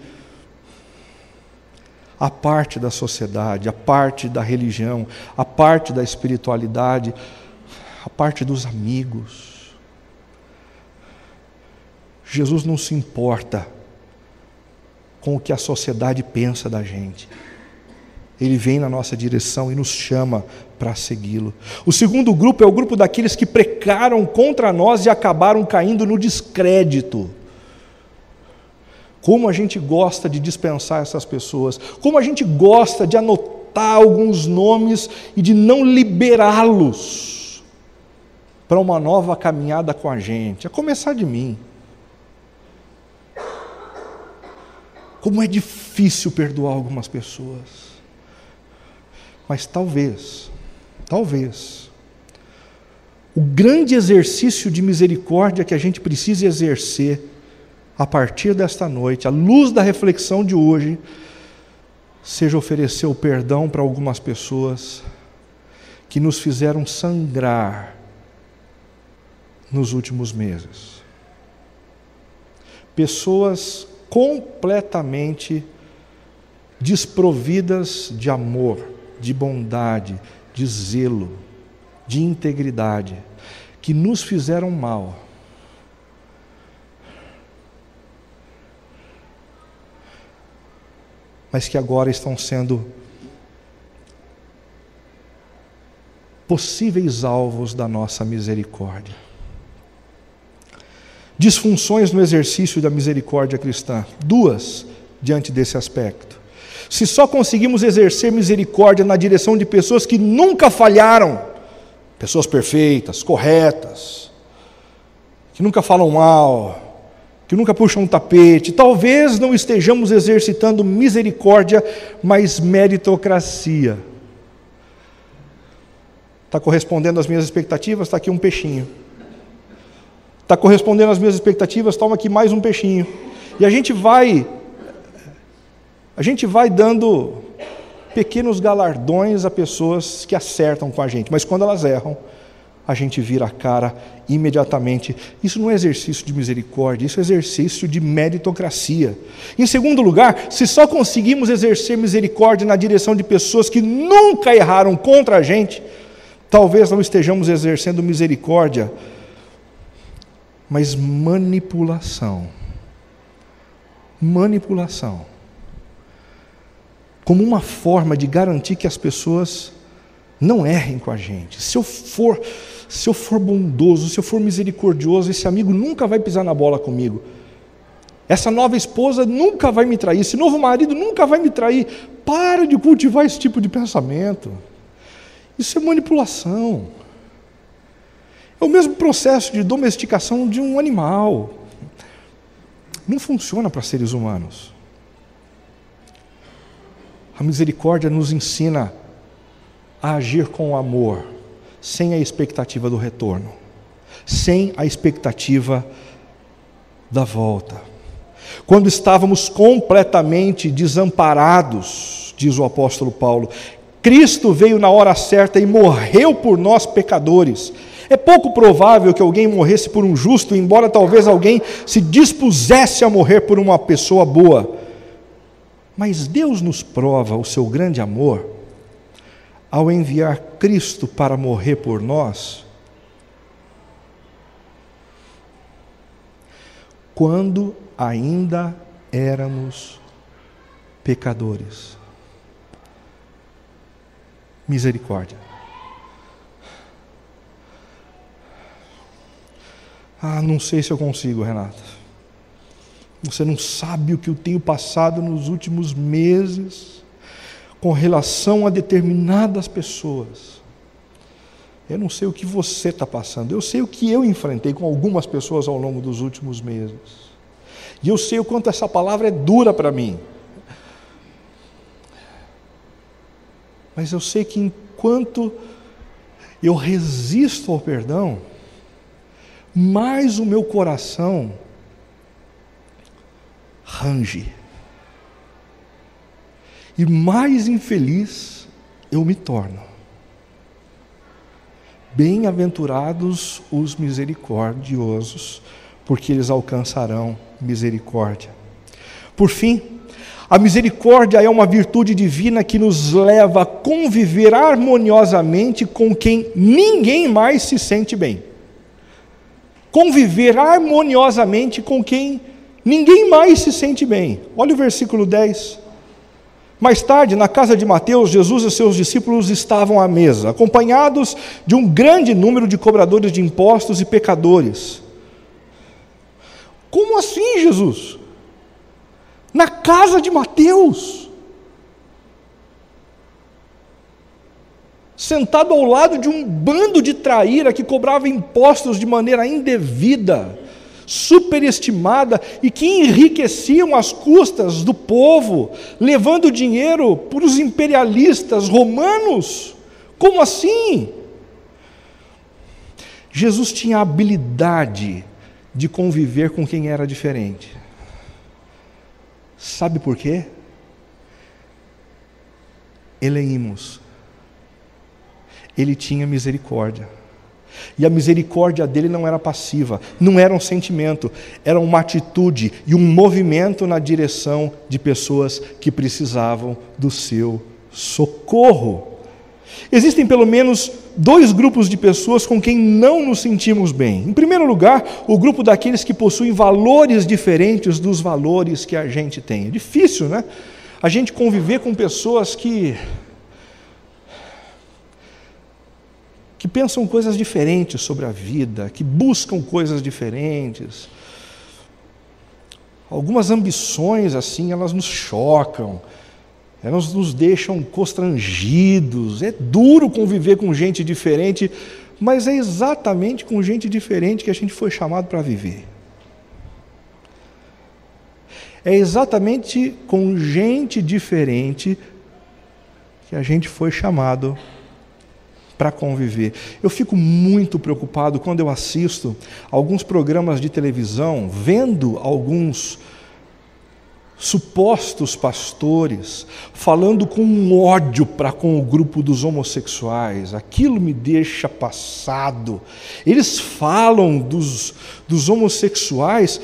a parte da sociedade, a parte da religião, a parte da espiritualidade, a parte dos amigos. Jesus não se importa com o que a sociedade pensa da gente. Ele vem na nossa direção e nos chama para segui-lo. O segundo grupo é o grupo daqueles que pecaram contra nós e acabaram caindo no descrédito. Como a gente gosta de dispensar essas pessoas, como a gente gosta de anotar alguns nomes e de não liberá-los para uma nova caminhada com a gente, a começar de mim. Como é difícil perdoar algumas pessoas. Mas talvez, o grande exercício de misericórdia que a gente precisa exercer a partir desta noite, à luz da reflexão de hoje, seja oferecer o perdão para algumas pessoas que nos fizeram sangrar nos últimos meses. Pessoas completamente desprovidas de amor, de bondade, de zelo, de integridade, que nos fizeram mal. Mas que agora estão sendo possíveis alvos da nossa misericórdia. Disfunções no exercício da misericórdia cristã. Duas diante desse aspecto. Se só conseguimos exercer misericórdia na direção de pessoas que nunca falharam, pessoas perfeitas, corretas, que nunca falam mal, que nunca puxam um tapete. Talvez não estejamos exercitando misericórdia, mas meritocracia. Está correspondendo às minhas expectativas? Está aqui um peixinho. Está correspondendo às minhas expectativas? Toma aqui mais um peixinho. E a gente vai dando pequenos galardões a pessoas que acertam com a gente, mas quando elas erram, a gente vira a cara imediatamente. Isso não é exercício de misericórdia, isso é exercício de meritocracia. Em segundo lugar, se só conseguimos exercer misericórdia na direção de pessoas que nunca erraram contra a gente, talvez não estejamos exercendo misericórdia, mas manipulação. Manipulação. Como uma forma de garantir que as pessoas não errem com a gente. Se eu for bondoso, se eu for misericordioso, esse amigo nunca vai pisar na bola comigo. Essa nova esposa nunca vai me trair, esse novo marido nunca vai me trair. Para de cultivar esse tipo de pensamento. Isso é manipulação. É o mesmo processo de domesticação de um animal. Não funciona para seres humanos. A misericórdia nos ensina a agir com amor, sem a expectativa do retorno, sem a expectativa da volta. Quando estávamos completamente desamparados, diz o apóstolo Paulo, Cristo veio na hora certa e morreu por nós pecadores. É pouco provável que alguém morresse por um justo, embora talvez alguém se dispusesse a morrer por uma pessoa boa. Mas Deus nos prova o seu grande amor ao enviar Cristo para morrer por nós, quando ainda éramos pecadores. Misericórdia. Não sei se eu consigo, Renata. Você não sabe o que eu tenho passado nos últimos meses com relação a determinadas pessoas. Eu não sei o que você está passando. Eu sei o que eu enfrentei com algumas pessoas ao longo dos últimos meses. E eu sei o quanto essa palavra é dura para mim. Mas eu sei que enquanto eu resisto ao perdão, mais o meu coração range. E mais infeliz eu me torno. Bem-aventurados os misericordiosos, porque eles alcançarão misericórdia. Por fim, a misericórdia é uma virtude divina que nos leva a conviver harmoniosamente com quem ninguém mais se sente bem. Conviver harmoniosamente com quem ninguém mais se sente bem. Olha o versículo 10. Mais tarde, na casa de Mateus, Jesus e seus discípulos estavam à mesa, acompanhados de um grande número de cobradores de impostos e pecadores. Como assim, Jesus? Na casa de Mateus? Sentado ao lado de um bando de traíra que cobrava impostos de maneira indevida, superestimada e que enriqueciam às custas do povo, levando dinheiro para os imperialistas romanos. Como assim? Jesus tinha a habilidade de conviver com quem era diferente. Sabe por quê? Eleímos. Ele tinha misericórdia. E a misericórdia dele não era passiva, não era um sentimento, era uma atitude e um movimento na direção de pessoas que precisavam do seu socorro. Existem pelo menos dois grupos de pessoas com quem não nos sentimos bem. Em primeiro lugar, o grupo daqueles que possuem valores diferentes dos valores que a gente tem. É difícil, né? A gente conviver com pessoas que pensam coisas diferentes sobre a vida, que buscam coisas diferentes. Algumas ambições, assim, elas nos chocam, elas nos deixam constrangidos. É duro conviver com gente diferente, mas é exatamente com gente diferente que a gente foi chamado para viver. É exatamente com gente diferente que a gente foi chamado para conviver. Eu fico muito preocupado quando eu assisto alguns programas de televisão, vendo alguns supostos pastores falando com um ódio para com o grupo dos homossexuais. Aquilo me deixa passado. Eles falam dos homossexuais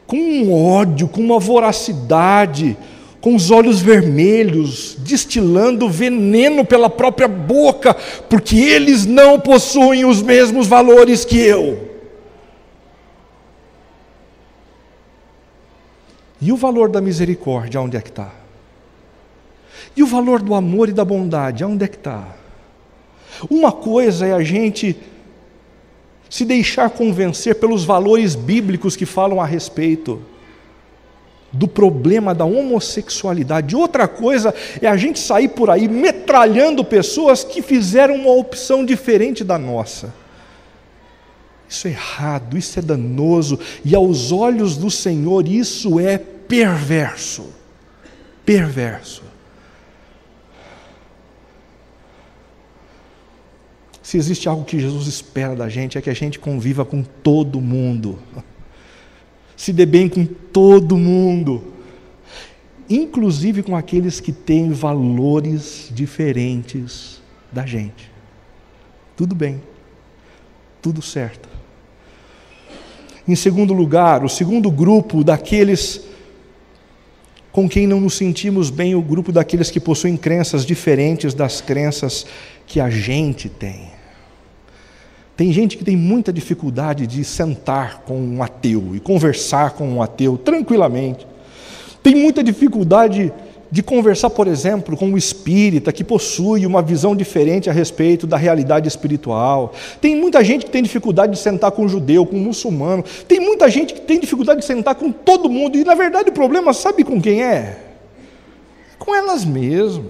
com um ódio, com uma voracidade, com os olhos vermelhos, destilando veneno pela própria boca, porque eles não possuem os mesmos valores que eu. E o valor da misericórdia, onde é que está? E o valor do amor e da bondade, onde é que está? Uma coisa é a gente se deixar convencer pelos valores bíblicos que falam a respeito do problema da homossexualidade. Outra coisa é a gente sair por aí metralhando pessoas que fizeram uma opção diferente da nossa. Isso é errado, isso é danoso, e aos olhos do Senhor isso é perverso. Perverso. Se existe algo que Jesus espera da gente, é que a gente conviva com todo mundo. Se dê bem com todo mundo. Inclusive com aqueles que têm valores diferentes da gente. Tudo bem. Tudo certo. Em segundo lugar, o segundo grupo daqueles com quem não nos sentimos bem, o grupo daqueles que possuem crenças diferentes das crenças que a gente tem. Tem gente que tem muita dificuldade de sentar com um ateu e conversar com um ateu tranquilamente. Tem muita dificuldade de conversar, por exemplo, com um espírita que possui uma visão diferente a respeito da realidade espiritual. Tem muita gente que tem dificuldade de sentar com um judeu, com um muçulmano. Tem muita gente que tem dificuldade de sentar com todo mundo. E, na verdade, o problema, sabe com quem é? Com elas mesmas.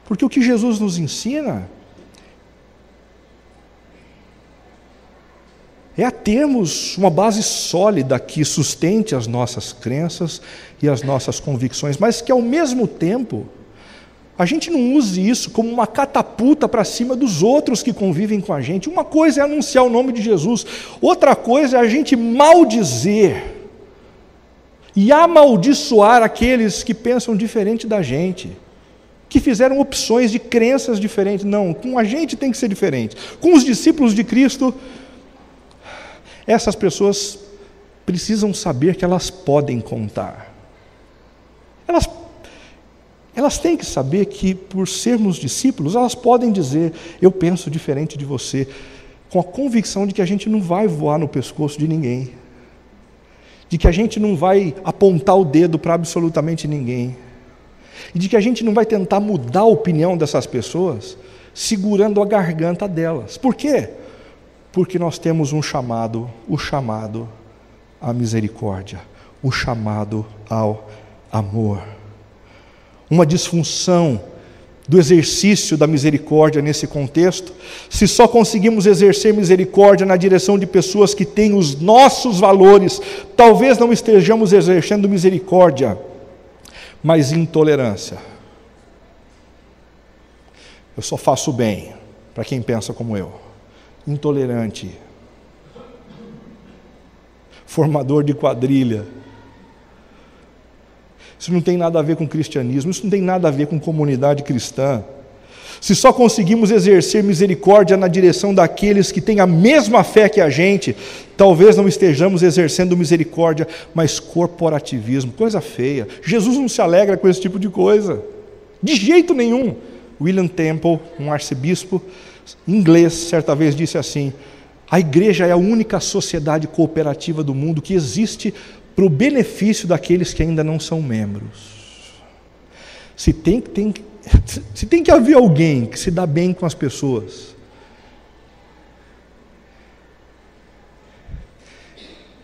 Porque o que Jesus nos ensina é a termos uma base sólida que sustente as nossas crenças e as nossas convicções, mas que ao mesmo tempo a gente não use isso como uma catapulta para cima dos outros que convivem com a gente. Uma coisa é anunciar o nome de Jesus, outra coisa é a gente maldizer e amaldiçoar aqueles que pensam diferente da gente, que fizeram opções de crenças diferentes. Não, com a gente tem que ser diferente. Com os discípulos de Cristo, essas pessoas precisam saber que elas podem contar. Elas têm que saber que, por sermos discípulos, elas podem dizer: eu penso diferente de você, com a convicção de que a gente não vai voar no pescoço de ninguém, de que a gente não vai apontar o dedo para absolutamente ninguém, e de que a gente não vai tentar mudar a opinião dessas pessoas segurando a garganta delas. Por quê? Porque nós temos um chamado, o chamado à misericórdia, o chamado ao amor. Uma disfunção do exercício da misericórdia nesse contexto, se só conseguimos exercer misericórdia na direção de pessoas que têm os nossos valores, talvez não estejamos exercendo misericórdia, mas intolerância. Eu só faço bem para quem pensa como eu. Intolerante, formador de quadrilha. Isso não tem nada a ver com cristianismo, isso não tem nada a ver com comunidade cristã. Se só conseguimos exercer misericórdia na direção daqueles que têm a mesma fé que a gente, talvez não estejamos exercendo misericórdia, mas corporativismo, coisa feia. Jesus não se alegra com esse tipo de coisa, de jeito nenhum. William Temple, um arcebispo inglês, certa vez disse assim: a igreja é a única sociedade cooperativa do mundo que existe para o benefício daqueles que ainda não são membros. Se tem que haver alguém que se dá bem com as pessoas,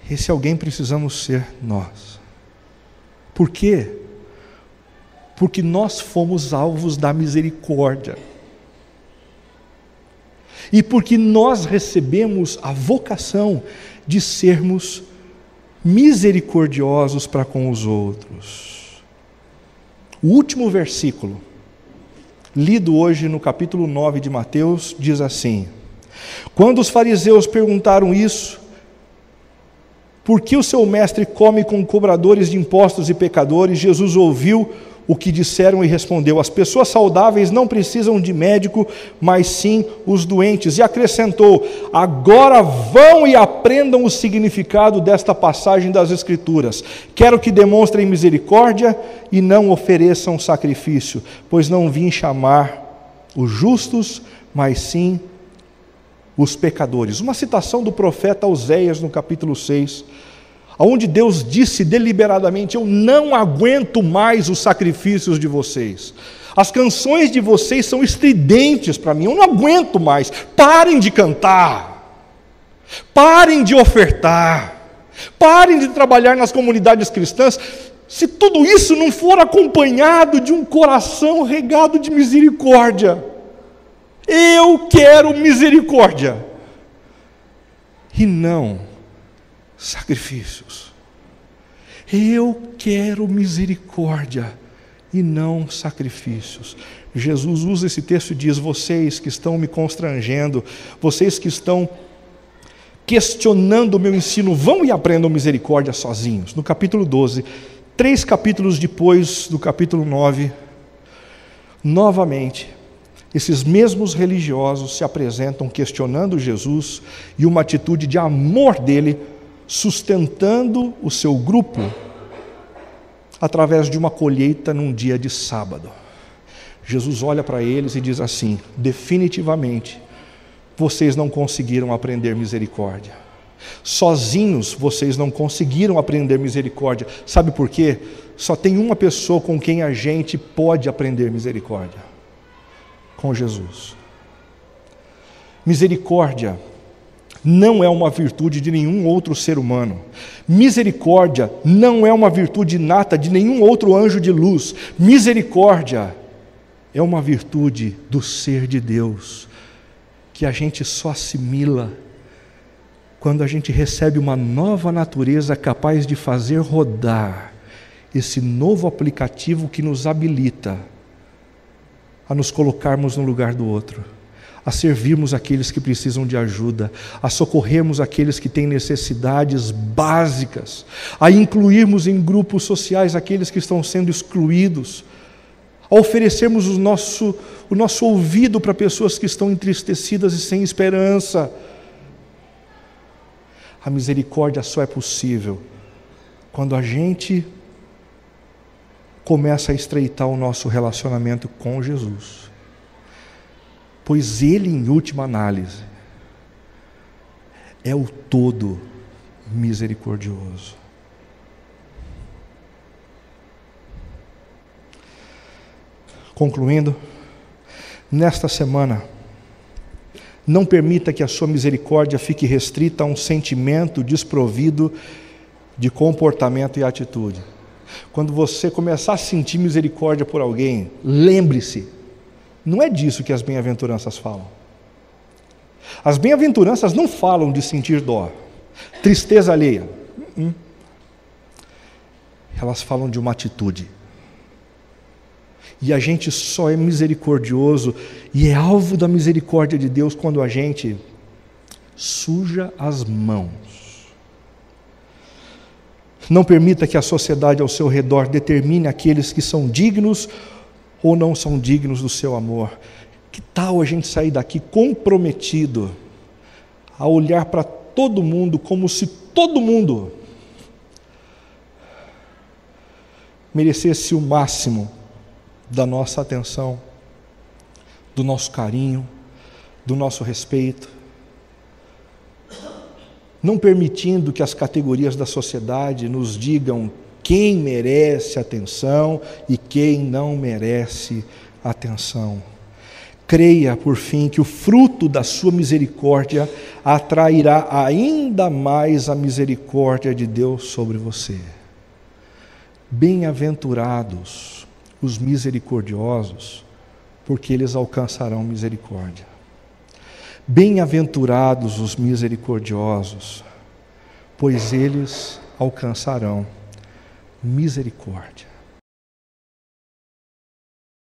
esse alguém precisamos ser nós. Por quê? Porque nós fomos alvos da misericórdia. e porque nós recebemos a vocação de sermos misericordiosos para com os outros. O último versículo, lido hoje no capítulo 9 de Mateus, diz assim: quando os fariseus perguntaram isso, por que o seu mestre come com cobradores de impostos e pecadores? Jesus ouviu o que disseram e respondeu: as pessoas saudáveis não precisam de médico, mas sim os doentes. E acrescentou: agora vão e aprendam o significado desta passagem das Escrituras. Quero que demonstrem misericórdia e não ofereçam sacrifício, pois não vim chamar os justos, mas sim os pecadores. Uma citação do profeta Oséias no capítulo 6, onde Deus disse deliberadamente: eu não aguento mais os sacrifícios de vocês, as canções de vocês são estridentes para mim, eu não aguento mais, parem de cantar, parem de ofertar, parem de trabalhar nas comunidades cristãs, se tudo isso não for acompanhado de um coração regado de misericórdia. Eu quero misericórdia e não sacrifícios. Eu quero misericórdia e não sacrifícios. Jesus usa esse texto e diz: vocês que estão me constrangendo, vocês que estão questionando o meu ensino, vão e aprendam misericórdia sozinhos. No capítulo 12, 3 capítulos depois do capítulo 9, novamente, esses mesmos religiosos se apresentam questionando Jesus e uma atitude de amor dele, sustentando o seu grupo através de uma colheita num dia de sábado. Jesus olha para eles e diz assim: definitivamente, vocês não conseguiram aprender misericórdia. Sozinhos vocês não conseguiram aprender misericórdia. Sabe por quê? Só tem uma pessoa com quem a gente pode aprender misericórdia: com Jesus. Misericórdia não é uma virtude de nenhum outro ser humano. Misericórdia não é uma virtude inata de nenhum outro anjo de luz. Misericórdia é uma virtude do ser de Deus, que a gente só assimila quando a gente recebe uma nova natureza capaz de fazer rodar esse novo aplicativo que nos habilita a nos colocarmos no lugar do outro, a servirmos aqueles que precisam de ajuda, a socorrermos aqueles que têm necessidades básicas, a incluirmos em grupos sociais aqueles que estão sendo excluídos, a oferecermos o nosso ouvido para pessoas que estão entristecidas e sem esperança. A misericórdia só é possível quando a gente começa a estreitar o nosso relacionamento com Jesus, pois Ele, em última análise, é o todo misericordioso. Concluindo, nesta semana, não permita que a sua misericórdia fique restrita a um sentimento desprovido de comportamento e atitude. Quando você começar a sentir misericórdia por alguém, lembre-se, não é disso que as bem-aventuranças falam. As bem-aventuranças não falam de sentir dó, tristeza alheia. Elas falam de uma atitude. E a gente só é misericordioso e é alvo da misericórdia de Deus quando a gente suja as mãos. Não permita que a sociedade ao seu redor determine aqueles que são dignos ou não são dignos do seu amor. Que tal a gente sair daqui comprometido a olhar para todo mundo como se todo mundo merecesse o máximo da nossa atenção, do nosso carinho, do nosso respeito, não permitindo que as categorias da sociedade nos digam quem merece atenção e quem não merece atenção. Creia, por fim, que o fruto da sua misericórdia atrairá ainda mais a misericórdia de Deus sobre você. Bem-aventurados os misericordiosos, porque eles alcançarão misericórdia. Bem-aventurados os misericordiosos, pois eles alcançarão misericórdia.